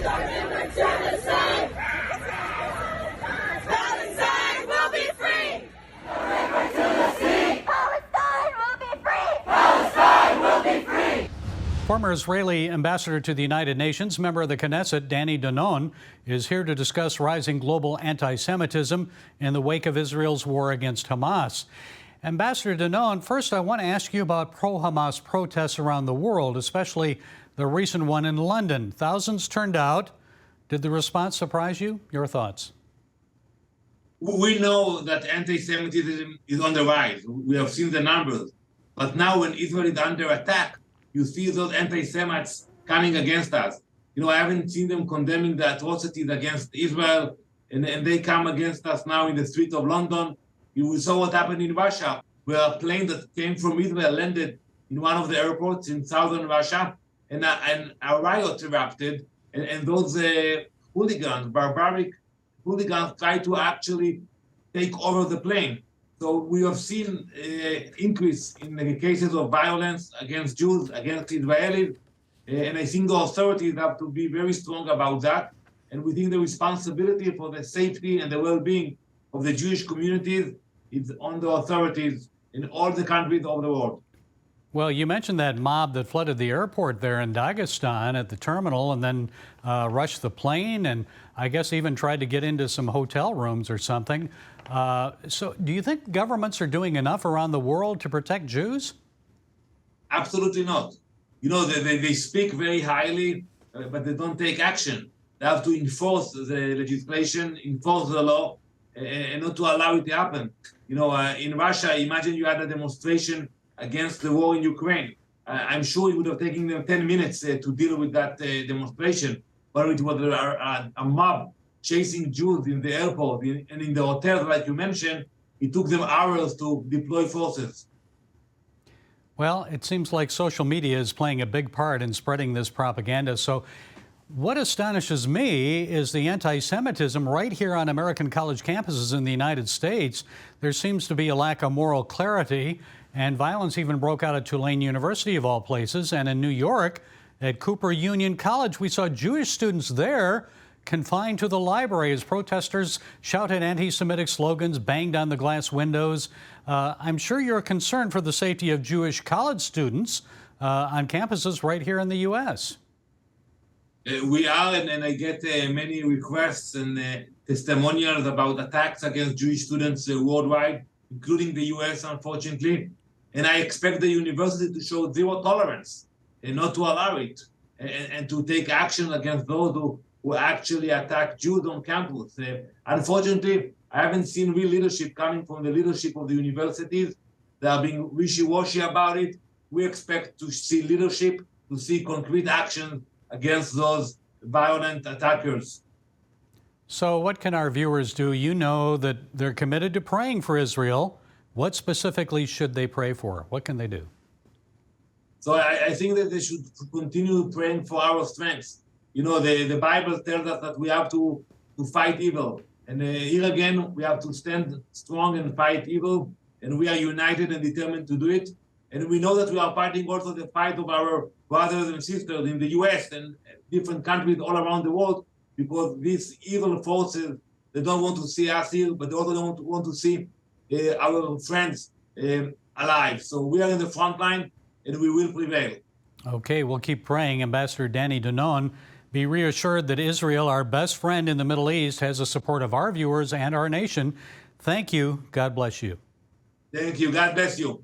Genocide! Palestine will be free! The river to the sea! Palestine will be free! Palestine will be free! Former Israeli ambassador to the United Nations, member of the Knesset, Danny Danon, is here to discuss rising global anti-Semitism in the wake of Israel's war against Hamas. Ambassador Danon, first I want to ask you about pro-Hamas protests around the world, especially the recent one in London. Thousands turned out. Did the response surprise you? Your thoughts? We know that anti-Semitism is on the rise. We have seen the numbers. But now when Israel is under attack, you see those anti-Semites coming against us. You know, I haven't seen them condemning the atrocities against Israel, and they come against us now in the streets of London. We saw what happened in Russia, where a plane that came from Israel landed in one of the airports in southern Russia, and a riot erupted, and those hooligans, barbaric hooligans, tried to actually take over the plane. So we have seen increase in the cases of violence against Jews, against Israelis, and I think the authorities have to be very strong about that. And we think the responsibility for the safety and the well-being of the Jewish communities is on the authorities in all the countries of the world. Well, you mentioned that mob that flooded the airport there in Dagestan at the terminal and then rushed the plane and I guess even tried to get into some hotel rooms or something. So do you think governments are doing enough around the world to protect Jews? Absolutely not. You know, they speak very highly, but they don't take action. They have to enforce the legislation, enforce the law, and not to allow it to happen. You know, in Russia, imagine you had a demonstration against the war in Ukraine. I'm sure it would have taken them 10 minutes to deal with that demonstration, but it was a mob chasing Jews in the airport and in the hotels, like you mentioned. It took them hours to deploy forces. Well, it seems like social media is playing a big part in spreading this propaganda. So what astonishes me is the anti-Semitism right here on American college campuses in the United States. There seems to be a lack of moral clarity, and violence even broke out at Tulane University, of all places. And in New York, at Cooper Union College, we saw Jewish students there confined to the library as protesters shouted anti-Semitic slogans, banged on the glass windows. I'm sure you're concerned for the safety of Jewish college students on campuses right here in the U.S. We are, and I get many requests and testimonials about attacks against Jewish students worldwide, including the U.S., unfortunately. And I expect the university to show zero tolerance and not to allow it, and to take action against those who actually attack Jews on campus. Unfortunately, I haven't seen real leadership coming from the leadership of the universities. They are being wishy-washy about it. We expect to see leadership, to see concrete action against those violent attackers. So what can our viewers do? You know that they're committed to praying for Israel. What specifically should they pray for? What can they do? So I think that they should continue praying for our strength. You know, the Bible tells us that we have to fight evil. And here again, we have to stand strong and fight evil. And we are united and determined to do it. And we know that we are fighting also the fight of our brothers and sisters in the U.S. and different countries all around the world, because these evil forces, they don't want to see us here, but they also don't want to see our friends alive. So we are in the front line, and we will prevail. Okay, we'll keep praying. Ambassador Danny Danon, be reassured that Israel, our best friend in the Middle East, has the support of our viewers and our nation. Thank you. God bless you. Thank you. God bless you.